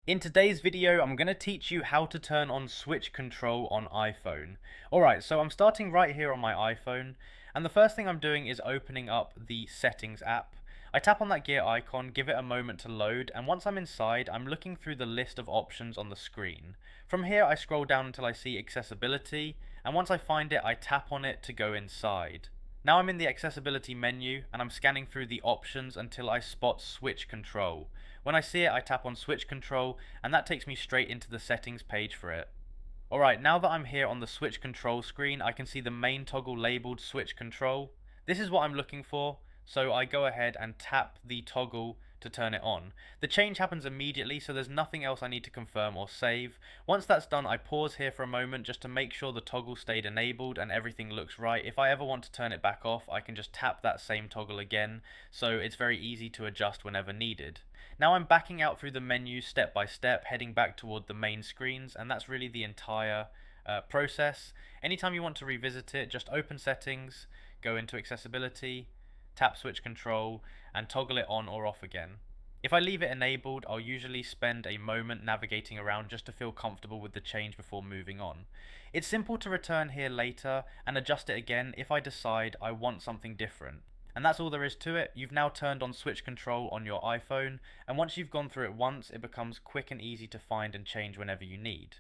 In today's video, I'm going to teach you how to turn on switch control on iPhone. Alright, so I'm starting right here on my iPhone, and the first thing I'm doing is opening up the Settings app. I tap on that gear icon, give it a moment to load, and once I'm inside, I'm looking through the list of options on the screen. From here, I scroll down until I see Accessibility, and once I find it, I tap on it to go inside. Now I'm in the accessibility menu and I'm scanning through the options until I spot switch control. When I see it, I tap on switch control and that takes me straight into the settings page for it. Alright, now that I'm here on the switch control screen, I can see the main toggle labeled switch control. This is what I'm looking for, so I go ahead and tap the toggle to turn it on. The change happens immediately, so there's nothing else I need to confirm or save. Once that's done, I pause here for a moment just to make sure the toggle stayed enabled and everything looks right. If I ever want to turn it back off, I can just tap that same toggle again, so it's very easy to adjust whenever needed. Now I'm backing out through the menu step by step, heading back toward the main screens, and that's really the entire process. Anytime you want to revisit it, just open settings, go into accessibility, tap switch control, and toggle it on or off again. If I leave it enabled, I'll usually spend a moment navigating around just to feel comfortable with the change before moving on. It's simple to return here later and adjust it again if I decide I want something different. And that's all there is to it. You've now turned on switch control on your iPhone, and once you've gone through it once, it becomes quick and easy to find and change whenever you need.